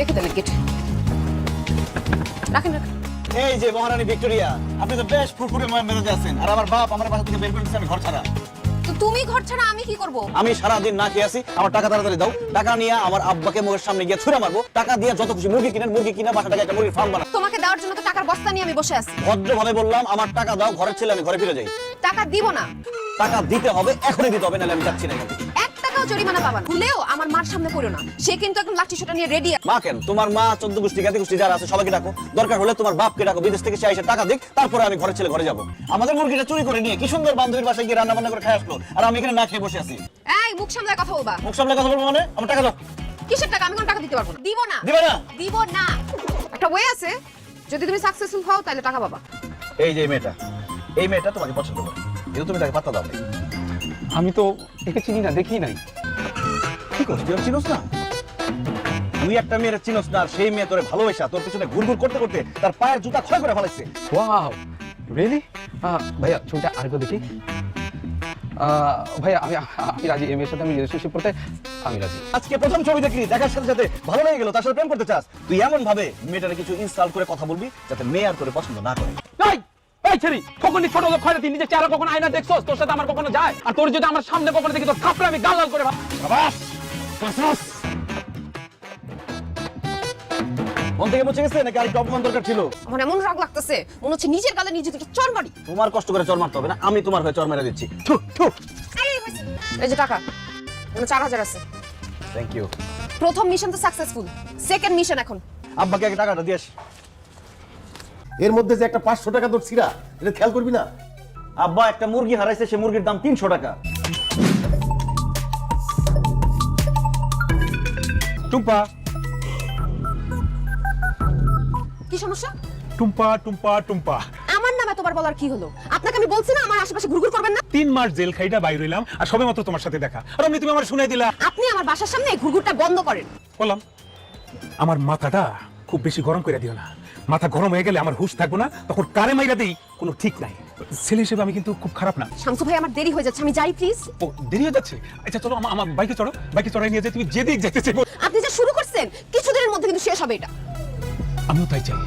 রেখে দেন গেট। রাখেন রাখেন। এই যে মহারানী ভিক্টোরিয়া, আপনি তো বেশ ফুরফুরে মেজাজে আছেন, আর আমার বাপ আমার বাসা থেকে বের করে দিচ্ছে আমি ঘর ছাড়া। তো তুমি ঘর ছাড়া আমি কি করব? আমি সারাদিন না খেয়ে আছি, আমার টাকা তাড়াতাড়ি দাও। টাকা নিয়ে আমার আব্বাকে মুখের সামনে গিয়ে ছুঁড়ে মারবো। টাকা দিয়ে যত খুশি মুরগি কিনেন, মুরগি কিনা বাসাটাকে একটা মুরগির ফার্ম বানান। তোমাকে দেওয়ার জন্য তো টাকার বস্তা নিয়ে আমি বসে আছি। ভদ্রভাবে বললাম আমার টাকা দাও, ঘরের ছেলে আমি ঘরে ফিরে যাই। টাকা দিব না। টাকা দিতে হবে, এখনই দিতে হবে, নাহলে আমি যাচ্ছি না এখান থেকে। 1 টাকাও জরিমানা পাবা না। ভুলেও আমার মার সামনে পড়ো না। সে কিন্তু একদম লাঠি সোটা নিয়ে রেডি। মা কেন, তোমার মা 14 গোষ্ঠী জ্ঞাতি গোষ্ঠী যারা আছে সবাইকে ডাকো। দরকার হলে তোমার বাপকে ডাকো, বিদেশ থেকে সে এসে টাকা দিক, তারপরে আমি ঘরের ছেলে ঘরে যাবো। আমাদের মুরগিটা চুরি করে নিয়ে কি সুন্দর বান্ধবীর বাসায় গিয়ে রান্না বান্না করে খাই আসলো, আর আমি এখানে না খেয়ে বসে আছি। এই মুখ সামলায় কথা বলবা। মুখ সামনে কথা বলবো মানে? আমার টাকা দাও। কিসের টাকা? আমি কোন টাকা দিতে পারবো না। দিব না। দিবে না? দিব না। একটা ওয়ে আছে, যদি তুমি সাকসেসফুল হও তাহলে টাকা পাবা। এই যে এই মেয়েটা তোমাকে পছন্দ করে, কিন্তু তুমি তাকে পাত্তা দাও না। আমি তো একে চিনি না, দেখি নাই। কি করছিস? তুই চিনোস না? তুই একটা মেয়ের চিনোস না, আর সেই মেয়ে তোরে ভালোবাসা তোর পিছনে ঘুরঘুর করতে করতে তার পায়ের জুতা ক্ষয় করে ফেলাইছে। Wow, really? ভাইয়া ছবিটা আরেকবার দেখি। ভাইয়া আমি রাজি, এই মেয়ের সাথে আমি রিলেশনশিপ করতে আমি রাজি। আজকে প্রথম ছবি দেখলি, দেখার সাথে সাথে ভালো লেগে গেল, তার সাথে প্রেম করতে চাস। তুই এমন ভাবে মেয়েটারে কিছু ইনস্টল করে কথা বলবি যাতে মেয়ে আর তোরে পছন্দ না করে। এই ছেড়ি, কখনই ছোট লোক খয়রাতি নিজের চেহারা কখনো আয়না দেখছস? তোর সাথে আমার কখনো যায়? আর তোর যদি আমার সামনে কখনো দেখি তোর থাপড়ে আমি গাল গাল করে সাবাস, কাসরাস। মন থেকে মুছে গেছে নাকি আরেকটু অপমান দরকার ছিল? আমার এমন রাগ লাগতেছে, মনে হচ্ছে নিজের গালে নিজে দুটো চড় মারি। তোমার কষ্ট করে চর মারতে হবে না, আমি তোমার হয়ে চর মেরে দিচ্ছি। থু থু। এই যে টাকা, 4000 আছে। Thank you. প্রথম মিশন তো সাকসেসফুল, সেকেন্ড মিশন এখন। আব্বাকে আগে টাকাটা দিয়েস। এর মধ্যে যে একটা 500 টাকা তোর ছিড়া, এটা খেয়াল করবি না? আব্বা একটা মুরগি হারাইছে, সে মুরগির দাম 300 টাকা। টুম্পা, কি সমস্যা? টুম্পা, টুম্পা, টুম্পা। আমার নামে তোমার বলার কি হলো? আপনাকে আমি বলছি না আমার আশেপাশে ঘুরঘুর করবেন না। 3 মাস জেল খাইটা বাইর হইলাম, আর সবেমাত্র তোমার সাথে দেখা, আর অমনি তুমি আমার শুনাই দিলা। আপনি আমার বাসার সামনে এই ঘুরঘুরটা বন্ধ করেন। বললাম আমার মাথাটা খুব বেশি গরম করে দিও না, মাথা গরম হয়ে গেলে আমার হুঁশ থাকবো না, তখন কারে মাইরা দেই কোনো ঠিক নাই। ছেলে হিসেবে আমি কিন্তু খুব খারাপ না। শামসু ভাই আমার দেরি হয়ে যাচ্ছে, আমি যাই প্লিজ। ও দেরি হয়ে যাচ্ছে? আচ্ছা চলো, আমার বাইকে চড়ো, বাইকে চড়াই নিয়ে যাই, তুমি যেদিক যেতে চাইবো। আপনি যা শুরু করছেন কিছুদিনের মধ্যে কিন্তু শেষ হবে এটা। আমিও তাই চাই।